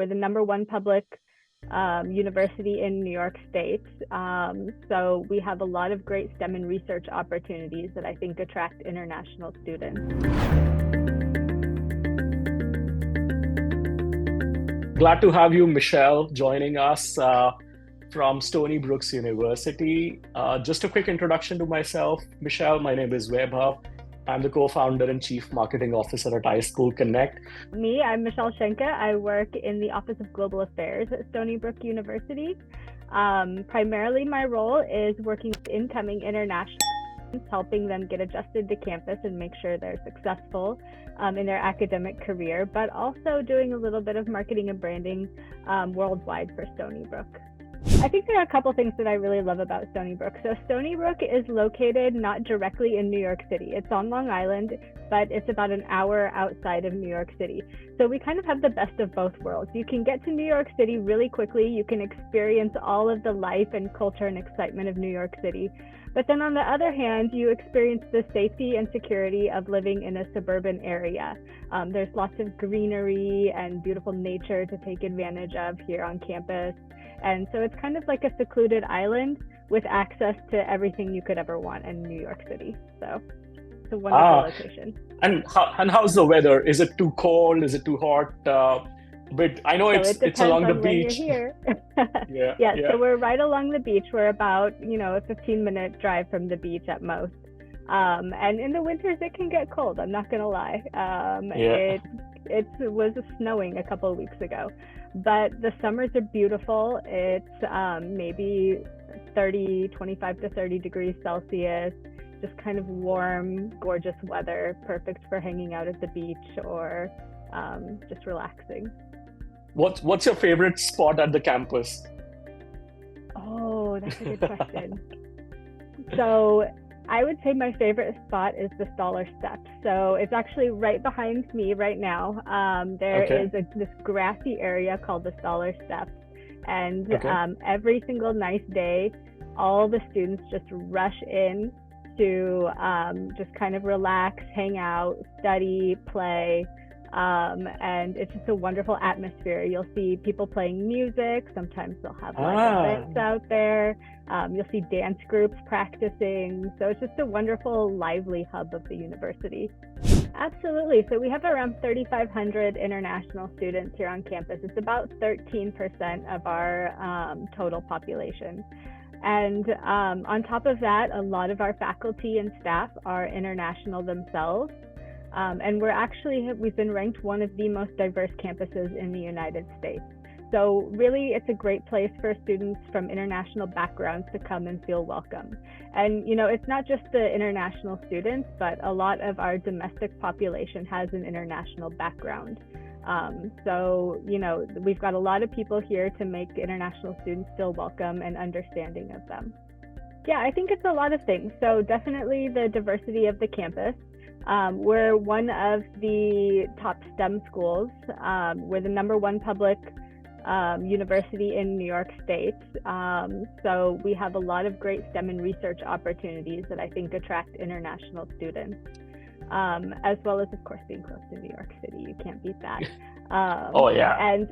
We're the #1 public university in New York State. So we have a lot of great STEM and research opportunities that I think attract international students. Glad to have you, Michelle, joining us from Stony Brook University. Just a quick introduction to myself. Michelle, my name is Vaibhav. I'm the co-founder and chief marketing officer at iSchoolConnect. Me, I'm Michelle Schenke. I work in the Office of Global Affairs at Stony Brook University. Primarily, my role is working with incoming international students, helping them get adjusted to campus and make sure they're successful in their academic career, but also doing a little bit of marketing and branding worldwide for Stony Brook. I think there are a couple things that I really love about Stony Brook. So Stony Brook is located not directly in New York City. It's on Long Island, but it's about an hour outside of New York City. So we kind of have the best of both worlds. You can get to New York City really quickly. You can experience all of the life and culture and excitement of New York City. But then on the other hand, you experience the safety and security of living in a suburban area. There's lots of greenery and beautiful nature to take advantage of here on campus. And so it's kind of like a secluded island with access to everything you could ever want in New York City. So it's a wonderful location. And how's the weather? Is it too cold? Is it too hot? But I know it's along the beach. You're here. Yeah. So we're right along the beach. We're about, a 15-minute drive from the beach at most. And in the winters, it can get cold. I'm not going to lie. It was snowing a couple of weeks ago. But the summers are beautiful. It's maybe 25 to 30 degrees Celsius, just kind of warm, gorgeous weather, perfect for hanging out at the beach or just relaxing. What's your favorite spot at the campus? Oh, that's a good question. So I would say my favorite spot is the Stoller Steps. So it's actually right behind me right now. There is this grassy area called the Stoller Steps. And every single nice day, all the students just rush in to just kind of relax, hang out, study, play. And it's just a wonderful atmosphere. You'll see people playing music. Sometimes they'll have events out there. You'll see dance groups practicing. So it's just a wonderful, lively hub of the university. Absolutely. So we have around 3,500 international students here on campus. It's about 13% of our total population. And on top of that, a lot of our faculty and staff are international themselves. And we've been ranked one of the most diverse campuses in the United States. So really, it's a great place for students from international backgrounds to come and feel welcome. And, it's not just the international students, but a lot of our domestic population has an international background. So, we've got a lot of people here to make international students feel welcome and understanding of them. Yeah, I think it's a lot of things. So definitely the diversity of the campus. We're one of the top STEM schools. We're the #1 public university in New York State. So we have a lot of great STEM and research opportunities that I think attract international students, as well as, of course, being close to New York City. You can't beat that. And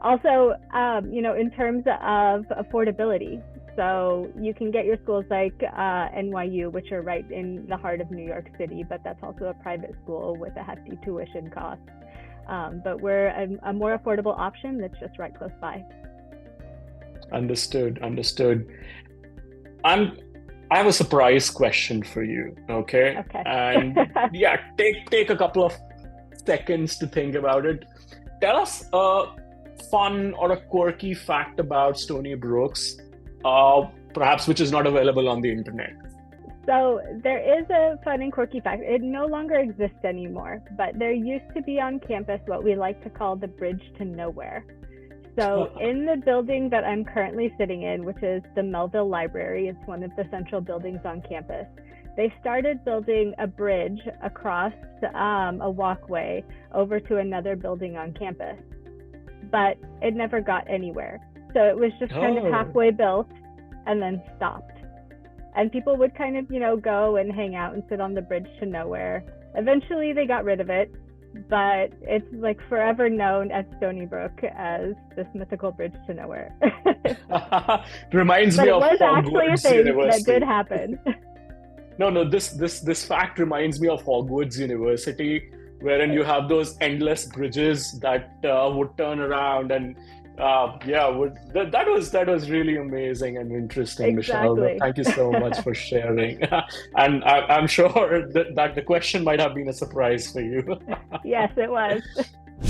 also, in terms of affordability. So you can get your schools like NYU, which are right in the heart of New York City, but that's also a private school with a hefty tuition cost. But we're a more affordable option that's just right close by. Understood. I have a surprise question for you, okay? And take a couple of seconds to think about it. Tell us a fun or a quirky fact about Stony Brook's, perhaps which is not available on the internet. So there is a fun and quirky fact. It no longer exists anymore, but there used to be on campus what we like to call the bridge to nowhere. So in the building that I'm currently sitting in, which is the Melville Library, it's one of the central buildings on campus, they started building a bridge across a walkway over to another building on campus, but it never got anywhere. So it was just kind of halfway built and then stopped. And people would kind of, go and hang out and sit on the bridge to nowhere. Eventually they got rid of it. but it's like forever known at Stony Brook as this mythical bridge to nowhere. Reminds me of Hogwarts University. That did happen. No, this fact reminds me of Hogwarts University, wherein you have those endless bridges that would turn around, and that was really amazing and interesting, exactly. Michelle. Thank you so much for sharing. And I'm sure that the question might have been a surprise for you. Yes, it was.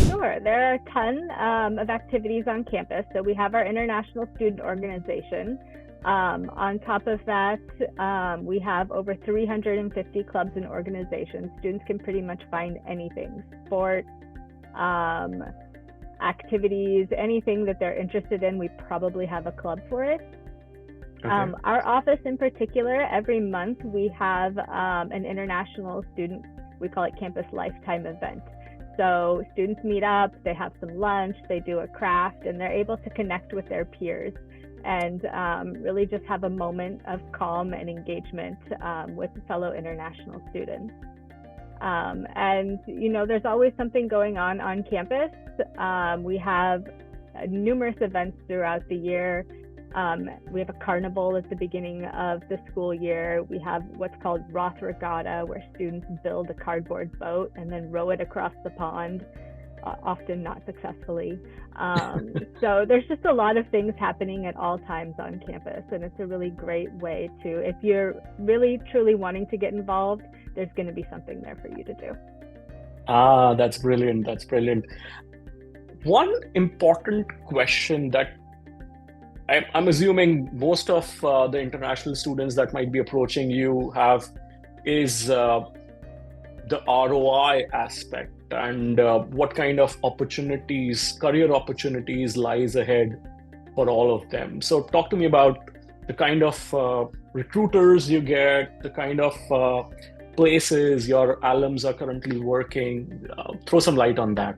Sure, there are a ton of activities on campus. So we have our International Student Organization. On top of that, we have over 350 clubs and organizations. Students can pretty much find anything, sports, activities, anything that they're interested in, we probably have a club for it. Okay. Our office in particular, every month we have an international student, we call it Campus Lifetime event. So students meet up, they have some lunch, they do a craft, and they're able to connect with their peers and really just have a moment of calm and engagement with fellow international students. And, you know, there's always something going on campus. We have numerous events throughout the year. We have a carnival at the beginning of the school year. We have what's called Roth Regatta, where students build a cardboard boat and then row it across the pond, often not successfully. So there's just a lot of things happening at all times on campus, and it's a really great way to, if you're really truly wanting to get involved, there's going to be something there for you to do. That's brilliant. That's brilliant. One important question that I'm assuming most of the international students that might be approaching you have is the ROI aspect, and what kind of opportunities, career opportunities lies ahead for all of them. So talk to me about the kind of recruiters you get, the kind of places your alums are currently working. Throw some light on that.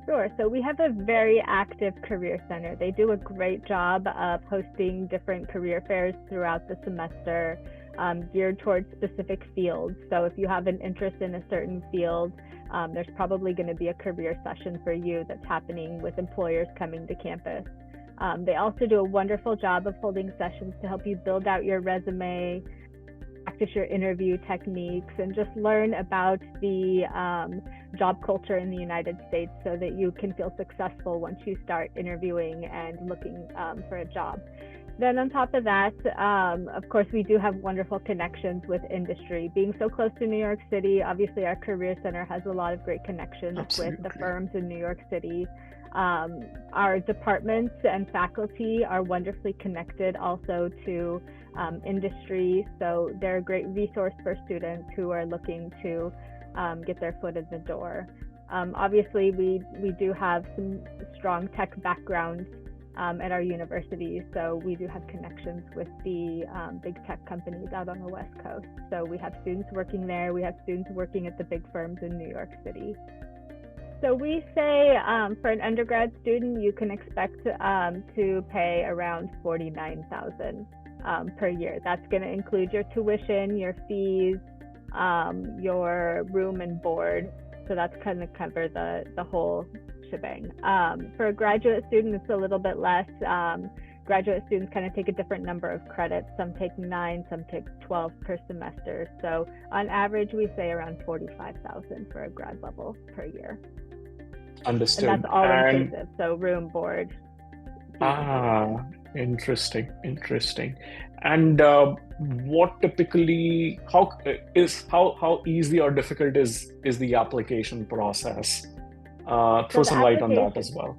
Sure. So we have a very active career center. They do a great job of hosting different career fairs throughout the semester, geared towards specific fields. So if you have an interest in a certain field, there's probably going to be a career session for you that's happening with employers coming to campus. They also do a wonderful job of holding sessions to help you build out your resume, practice your interview techniques, and just learn about the job culture in the United States so that you can feel successful once you start interviewing and looking for a job. Then on top of that, of course, we do have wonderful connections with industry. Being so close to New York City, obviously our Career Center has a lot of great connections with the firms in New York City. Our departments and faculty are wonderfully connected also to industry, so they're a great resource for students who are looking to get their foot in the door. Obviously, we do have some strong tech backgrounds at our university, so we do have connections with the big tech companies out on the West Coast. So we have students working there, we have students working at the big firms in New York City. So we say for an undergrad student, you can expect to pay around $49,000 per year. That's going to include your tuition, your fees, your room and board. So that's kind of cover the whole shebang. For a graduate student, it's a little bit less. Graduate students kind of take a different number of credits. Some take 9, some take 12 per semester. So on average, we say around $45,000 for a grad level per year. Understood. And that's all inclusive, so room, board. Interesting. And what typically, how easy or difficult is the application process? Throw some light on that as well.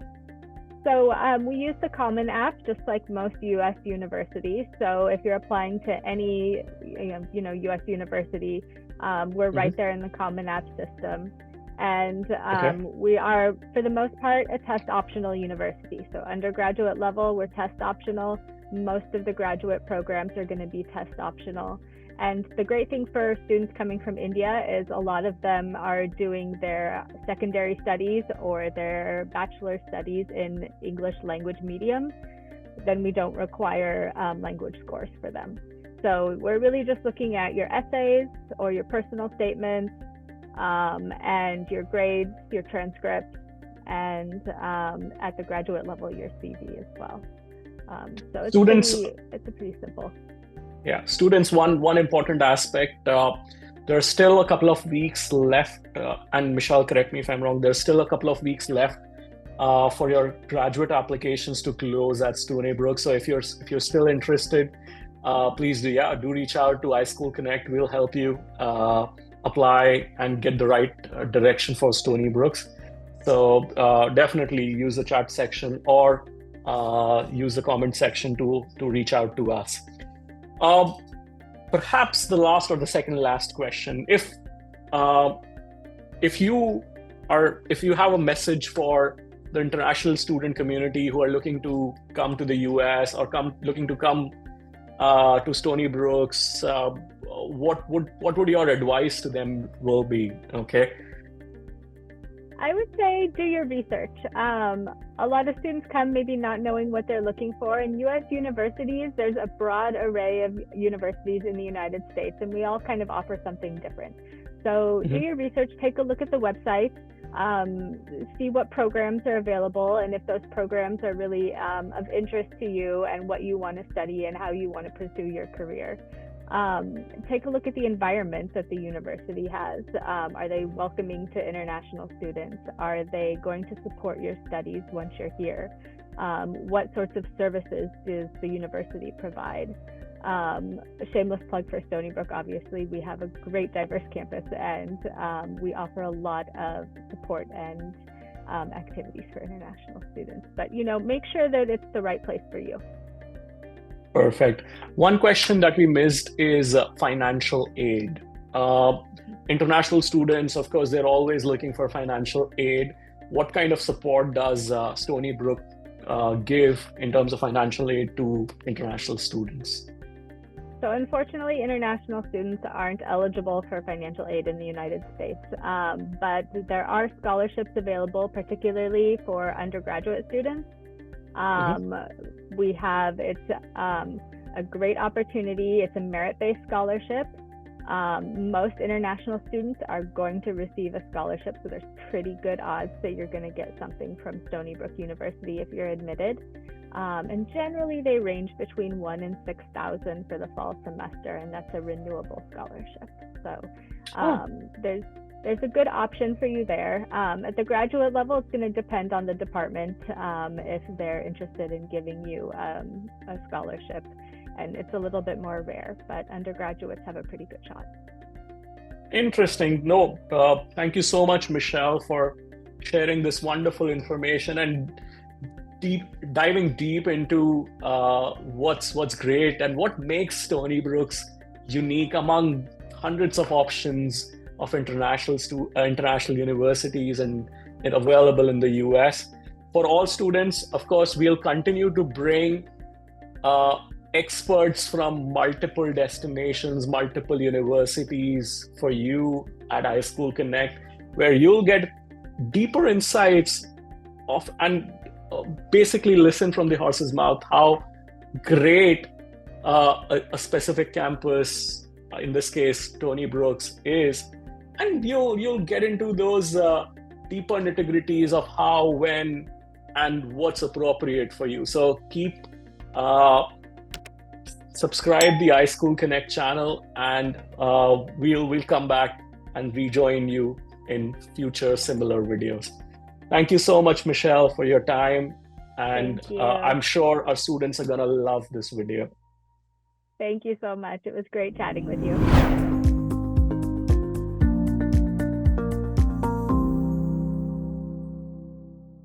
So we use the Common App, just like most U.S. universities. So if you're applying to any, U.S. university, we're right there in the Common App system. And we are, for the most part, a test optional university. So undergraduate level, we're test optional. Most of the graduate programs are going to be test optional. And the great thing for students coming from India is a lot of them are doing their secondary studies or their bachelor studies in English language medium. Then we don't require language scores for them. So we're really just looking at your essays or your personal statements, and your grades, your transcripts, and at the graduate level, your CV as well. So it's a pretty simple. Yeah, students, one important aspect, there's still a couple of weeks left, and Michelle, correct me if I'm wrong, there's still a couple of weeks left for your graduate applications to close at Stony Brook. So if you're still interested, please do reach out to iSchoolConnect. We'll help you apply and get the right direction for Stony Brook's. So definitely use the chat section or use the comment section to reach out to us. Perhaps the last or the second last question: if you have a message for the international student community who are looking to come to the US or looking to come to Stony Brook's, what would your advice to them will be? Okay. I would say do your research. A lot of students come maybe not knowing what they're looking for. In US universities, there's a broad array of universities in the United States, and we all kind of offer something different. So do your research, take a look at the website, see what programs are available, and if those programs are really of interest to you and what you want to study and how you want to pursue your career. Take a look at the environment that the university has. Are they welcoming to international students? Are they going to support your studies once you're here? What sorts of services does the university provide? A shameless plug for Stony Brook, obviously, we have a great diverse campus, and we offer a lot of support and activities for international students. But, make sure that it's the right place for you. Perfect. One question that we missed is financial aid. International students, of course, they're always looking for financial aid. What kind of support does Stony Brook give in terms of financial aid to international students? So unfortunately, international students aren't eligible for financial aid in the United States, but there are scholarships available, particularly for undergraduate students. It's a great opportunity. It's a merit-based scholarship. Most international students are going to receive a scholarship, so there's pretty good odds that you're going to get something from Stony Brook University if you're admitted. And generally they range between $1,000 and $6,000 for the fall semester, and that's a renewable scholarship. So there's a good option for you there. At the graduate level, it's going to depend on the department if they're interested in giving you a scholarship, and it's a little bit more rare, but undergraduates have a pretty good shot. Interesting. Thank you so much, Michelle, for sharing this wonderful information and diving deep into what's great and what makes Stony Brook's unique among hundreds of options of international universities and available in the US. For all students, of course, we'll continue to bring experts from multiple destinations, multiple universities for you at iSchoolConnect, where you'll get deeper insights and basically listen from the horse's mouth how great a specific campus, in this case Stony Brook's, is, and you'll get into those deeper nitty-gritties of how, when, and what's appropriate for you. So keep subscribe the iSchoolConnect channel, and we'll come back and rejoin you in future similar videos. Thank you so much, Michelle, for your time. And I'm sure our students are going to love this video. Thank you so much. It was great chatting with you.